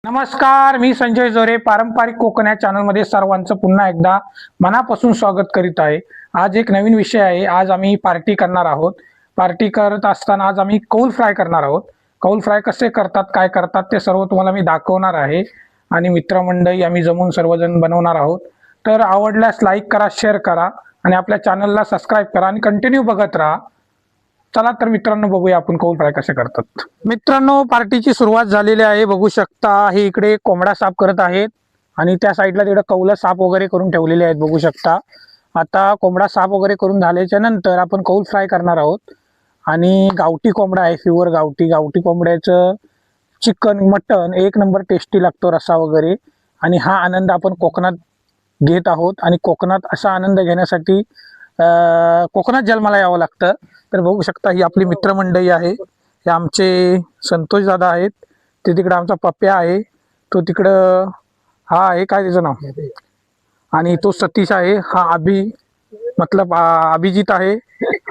नमस्कार, मी संजय जोरे. पारंपरिक कोकण या चॅनलमध्ये सर्वांचं पुन्हा एकदा मनापासून स्वागत करीत आहे. आज एक नवीन विषय आहे. आज आम्ही पार्टी करणार आहोत. पार्टी करत असताना आज आम्ही कौल फ्राय करणार आहोत. कौल फ्राय कसे करतात, काय करतात ते सर्व तुम्हाला मी दाखवणार आहे आणि मित्रमंडळी आम्ही जमून सर्वजण बनवणार आहोत. तर आवडल्यास लाईक करा, शेअर करा आणि आपल्या चॅनलला सबस्क्राईब करा आणि कंटिन्यू बघत राहा. चला तर मित्रांनो, बघूया आपण कौल फ्राय कसे करतात. मित्रांनो, पार्टीची सुरुवात झालेली आहे. बघू शकता, हे इकडे कोंबडा साफ करत आहेत आणि त्या साईडला तिकडे कौल साफ वगैरे करून ठेवलेले आहेत. बघू शकता. आता कोंबडा साफ वगैरे करून झाल्याच्या नंतर आपण कौल फ्राय करणार आहोत. आणि गावठी कोंबडा आहे, प्युअर गावठी कोंबड्याचं चिकन मटन एक नंबर टेस्टी लागतो, रस्सा वगैरे. आणि हा आनंद आपण कोकणात घेत आहोत आणि कोकणात असा आनंद घेण्यासाठी कोकणात जन्माला यावं लागतं. तर बघू शकता, ही आपली मित्रमंडळी आहे. हे आमचे संतोष दादा आहेत. ते तिकडं आमचा पप्प्या आहे, तो तिकडं हा आहे, काय त्याचं नाव, आणि तो सतीश आहे. हा अभिजित आहे.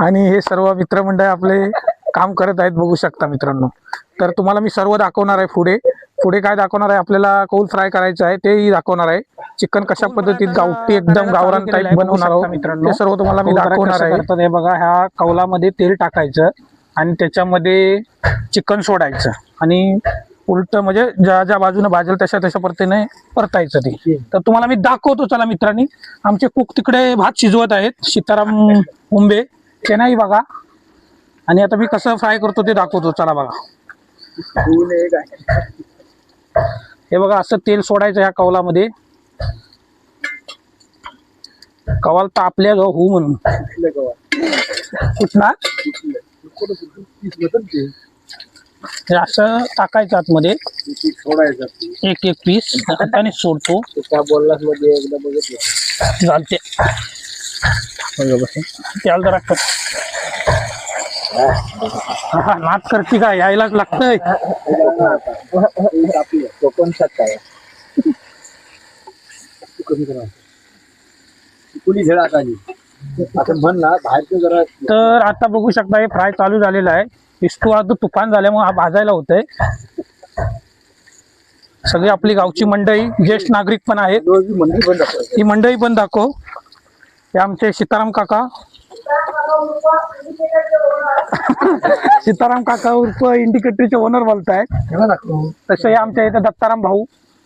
आणि हे सर्व मित्रमंडळ आपले काम करत आहेत. बघू शकता मित्रांनो. तर तुम्हाला मी सर्व दाखवणार आहे. पुढे काय दाखवणार आहे, आपल्याला कौल फ्राय करायचं आहे तेही दाखवणार आहे. चिकन कशा पद्धतीत गावठी एकदम गावरान टाईप बनवणार आहोत मित्रांनो, ते सर्व तुम्हाला मी दाखवणार आहे. हे बघा, ह्या कौलामध्ये तेल टाकायचं आणि त्याच्यामध्ये चिकन सोडायचं आणि उलट म्हणजे ज्या ज्या बाजूने भाजेल तशा पद्धतीने परतायचं ते. तर तुम्हाला मी दाखवतो. चला मित्रांनी, आमचे कुक तिकडे भात शिजवत आहेत, सीताराम उंबे, ते नाही बघा. आणि आता मी कसं फ्राय करतो ते दाखवतो. चला बघा. हे बघा, असं तेल सोडायचं ह्या कौलामध्ये. कवाल तापल्या ग हो म्हणून कुठला हे असं टाकायचं आतमध्ये, एक एक पीस हाताने सोडतो. चालते त्याला जरा हा नाच करते का, यायलाच लागतंय. तर आता बघू शकता, हे फ्राय चालू झालेलं आहे. इस्तू आज तुफान झाल्यामुळे हा भाजायला होतंय. सगळी आपली गावची मंडळी, ज्येष्ठ नागरिक पण आहेत. ही मंडळी पण दाखव. हे आमचे सीताराम काका सीताराम काका उर्फ इंडिकेटरचे ओनर बोलतायत. तसे हे आमच्या इथे दत्ताराम भाऊ,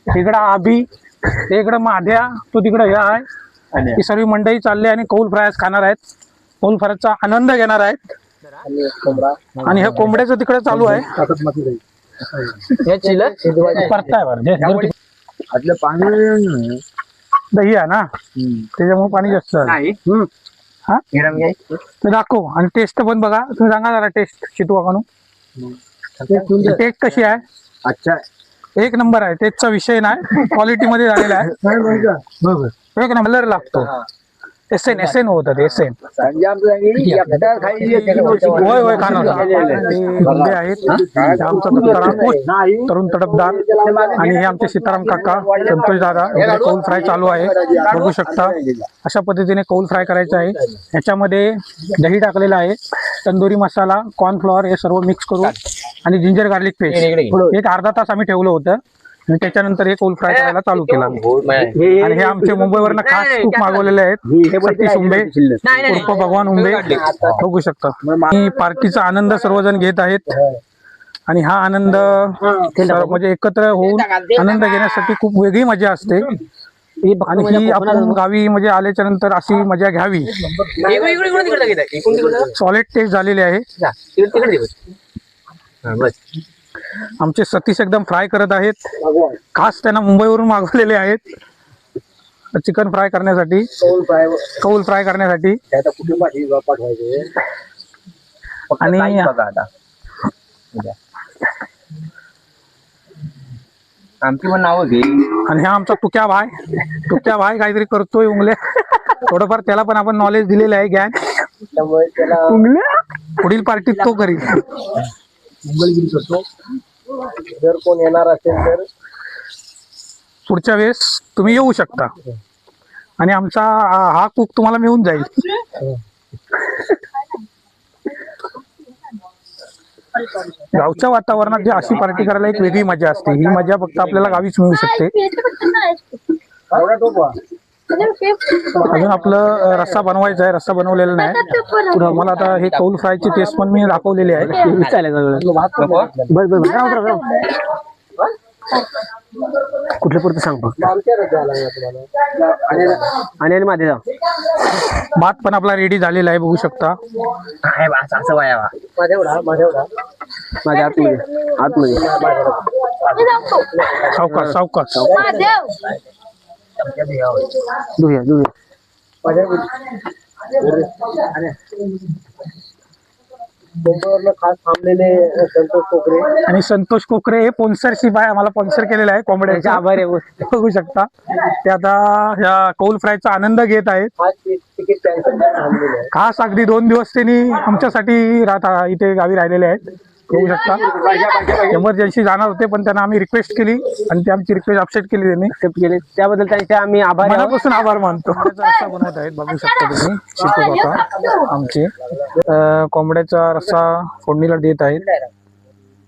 इकडं आभी, इकडं माध्या, तो तिकडं हे आहे. ही सर्व मंडळी चालली आणि कौल फ्राय खाणार आहेत. कौल फ्रायचा आनंद घेणार आहेत. आणि हे कोंबड्याचं तिकडे चालू आहे. दही आहे ना, त्याच्यामुळे पाणी जास्त आहे. हा ते दाखव आणि टेस्ट पण बघा. तुम्ही सांगा जरा टेस्ट शितू कानू, टेस्ट कशी आहे? अच्छा, एक नंबर आहे. टेस्टचा विषय नाही, क्वालिटी मध्ये झालेला आहे. एक नंबर लागतो. एसएन होतात. एसएन होय होय खाणार आहेत. तरुण तडफदार. आणि हे आमचे सीताराम काका, संतोष दादा. कौल फ्राय चालू आहे, बघू शकता. अशा पद्धतीने कौल फ्राय करायचं आहे. ह्याच्यामध्ये दही टाकलेला आहे, तंदुरी मसाला, कॉर्नफ्लॉवर हे सर्व मिक्स करून आणि जिंजर गार्लिक पेस्ट एक अर्धा तास आम्ही ठेवलं होतं. आणि त्याच्यानंतर हे कौल फ्राय करायला चालू केला. आणि हे आमचे मुंबईवरनं खास कुक मागवलेले आहेत, सतीश उंबे उर्फ भगवान उंबे. बघू शकता. पार्टीचा आनंद सर्वजण घेत आहेत. आणि हा आनंद म्हणजे एकत्र होऊन आनंद घेण्यासाठी खूप वेगळी मजा असते. आणि ही आपण गावी म्हणजे आल्याच्या नंतर अशी मजा घ्यावी. सॉलिड टेस्ट झालेली आहे. आमचे सतीश एकदम फ्राय करत आहेत. खास त्यांना मुंबईवरून मागवलेले आहेत चिकन फ्राय करण्यासाठी, कौल फ्राय करण्यासाठी. आणि आमची पण नाव घे. आणि हा आमचा टुक्या भाई काहीतरी करतोय उंगल्या. थोडंफार त्याला पण आपण नॉलेज दिलेलं आहे, ज्ञान. पुढील पार्टीत तो करील. जर कोण येणार असेल तर पुढच्या वेळेस तुम्ही येऊ शकता. आणि आमचा हा कुक तुम्हाला मिळून जाईल. गावच्या वातावरणात जी अशी पार्टी करायला एक वेगळी मजा असते. ही मजा फक्त आपल्याला गावीच मिळू शकते. अजून आपलं रस्सा बनवायचा आहे, रस्सा बनवलेला नाही. मला आता हे कौल फ्रायची टेस्ट पण मी दाखवलेली आहे. कुठल्या पुरतं सांग फक्त आणि माझे जाऊ भात पण आपला रेडी झालेला आहे, बघू शकता. असं वाया माझ्या आतमध्ये सावकाश सावकाश. दुया दुया खास थांबलेले संतोष कोकरे. आणि संतोष कोकरे हे स्पॉन्सरशिप आहे, आम्हाला स्पॉन्सर केलेलं आहे कोंबड्याच्या. आभार आहे. बघू शकता ते आता ह्या कौल फ्रायचा आनंद घेत आहेत. तिकीट थांबलेले आहे. खास अगदी 2 दिवस त्यांनी आमच्यासाठी इथे गावी राहिलेले आहेत. बघू शकता एमर्जन्सी जाणार होते, पण त्यांना आम्ही रिक्वेस्ट केली आणि ते आमची रिक्वेस्ट एक्सेप्ट केली, त्यांनी एक्सेप्ट केले. त्याबद्दल त्यांचे आम्ही आभार मनापासून आभार मानतो. रस्सा बनवत आहेत, बघू शकता तुम्ही. शितू काका आमचे कोंबड्याचा रस्सा फोडणीला देत आहेत.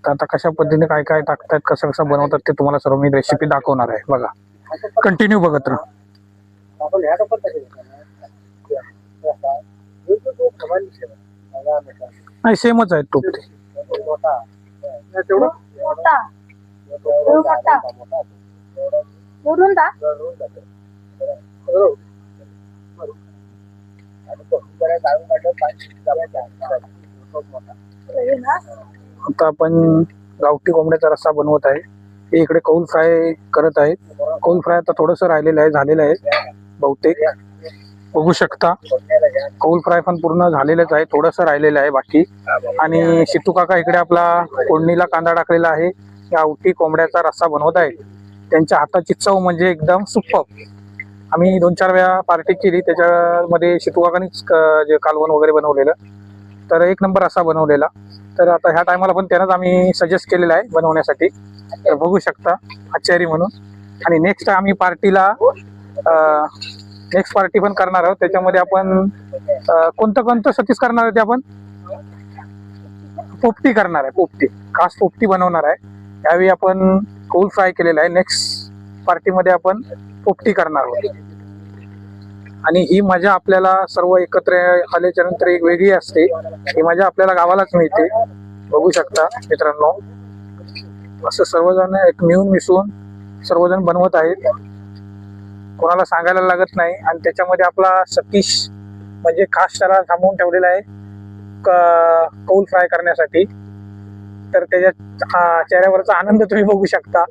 तर आता कशा पद्धतीने काय काय टाकतात, कसं कसं बनवतात ते तुम्हाला सर्व मी रेसिपी दाखवणार आहे. बघा, कंटिन्यू बघत राहा. नाही, सेमच आहेत तूप ते. आता आपण गावठी कोंबड्याचा रस्सा बनवत आहे. हे इकडे कौल फ्राय करत आहेत. कौल फ्राय आता थोडस राहिलेलं आहे, झालेलं आहे बहुतेक. बघू शकता कौल फ्राय पण पूर्ण झालेलंच आहे, थोडंसं राहिलेलं आहे बाकी. आणि शितू काका इकडे आपला फोडणीला कांदा टाकलेला आहे. गावठी कोंबड्याचा रस्सा बनवत आहे. त्यांच्या हाताची चव म्हणजे एकदम सुपर. आम्ही 2-4 वेळा पार्टी केली, त्याच्यामध्ये शितू काकांनीच जे कालवण वगैरे बनवलेलं, तर 1 नंबर रस्सा बनवलेला. तर आता ह्या टायमाला पण त्यांनाच आम्ही सजेस्ट केलेला आहे बनवण्यासाठी. तर बघू शकता आचारी म्हणून. आणि नेक्स्ट आम्ही पार्टीला नेक्स्ट पार्टी पण करणार आहोत. त्याच्यामध्ये आपण कोणतं सतीश करणार आहे ते आपण पोपटी करणार आहे. पोपटी खास पोपटी बनवणार आहे. यावेळी आपण कौल फ्राय केलेला आहे, नेक्स्ट पार्टीमध्ये आपण पोपटी करणार आहोत. आणि ही मजा आपल्याला सर्व एकत्र आल्याच्या नंतर एक वेगळी असते. ही मजा आपल्याला गावालाच मिळते. बघू शकता मित्रांनो, असं सर्वजण एक मिळून मिसळून सर्वजण बनवत आहेत, कोणाला सांगायला लागत नाही. आणि त्याच्यामध्ये आपला सतीश म्हणजे खास त्याला थांबवून ठेवलेला आहे कौल फ्राय करण्यासाठी. तर त्याच्या चेहऱ्यावरचा आनंद तुम्ही बघू शकता.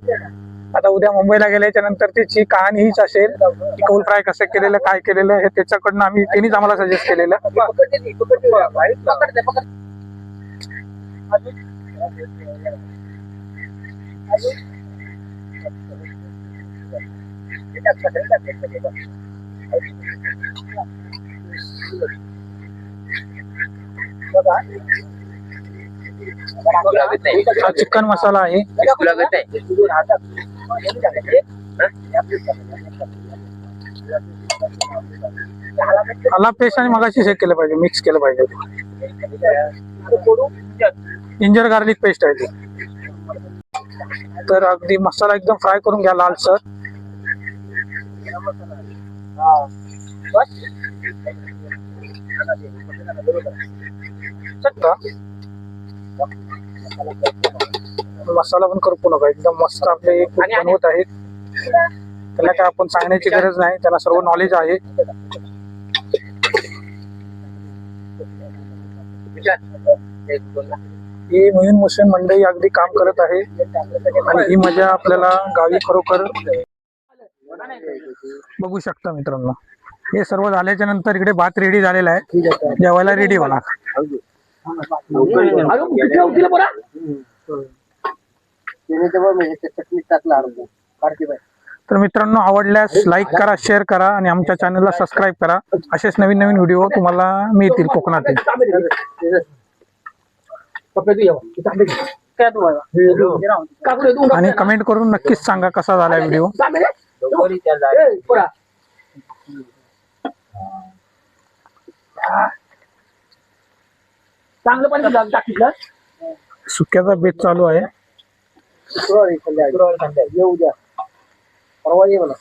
आता उद्या मुंबईला गेल्याच्या नंतर त्याची कहाणी हीच असेल की कौल फ्राय कसं केलेलं, काय केलेलं हे त्याच्याकडनं त्यांनीच आम्हाला सजेस्ट केलेलं. हा चिकन मसाला आहे. आला पेस्ट आणि मगाशी हे केलं पाहिजे, मिक्स केलं पाहिजे. जिंजर गार्लिक पेस्ट आहे ती. तर अगदी मसाला एकदम फ्राय करून घ्या लालसर. मसाला पण करपू नका, एकदम मस्त आपले बनवत आहेत. त्याला काय आपण सांगण्याची गरज नाही, त्याला सर्व नॉलेज आहे. ही मोहीन मुस्लिम मंडळी अगदी काम करत आहे आणि ही मजा आपल्याला गावी खरोखर बघू शकता मित्रांनो. हे सर्व झाल्याच्या नंतर इकडे भात रेडी झालेला आहे, जेवायला रेडी होणार. तर मित्रांनो, आवडल्यास लाईक करा, शेअर करा आणि आमच्या चॅनलला सबस्क्राईब करा. असेच नवीन नवीन व्हिडिओ तुम्हाला मिळतील कोकणातील. आणि कमेंट करून नक्कीच सांगा कसा झाला व्हिडिओ. चांगलं पण टाकलं. सुक्याचा बेत चालू आहे. शुक्रवारी संध्याकाळी ये उद्या परवा ये म्हणा.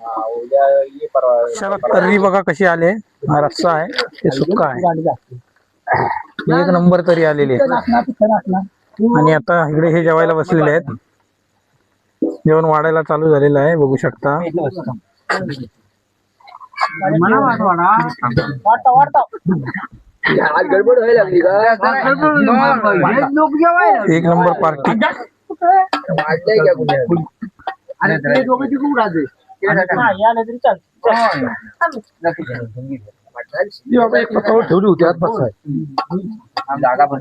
हा उद्या ये परवा. चला तर्री बघा कशी आले. हा रस्सा आहे, हे सुक्का आहे. एक नंबर तरी आलेली आहे. आणि आता इकडे हे जेवायला बसलेले आहेत. जेवण वाढायला चालू झालेलं आहे, बघू शकता. आज गडबड व्हायला लागली का? एक नंबर पार्टी. वाढलंय का कुठे? अरे ते दोघं तिकडून राहते. ठेवली होती आत बसाय जागा पण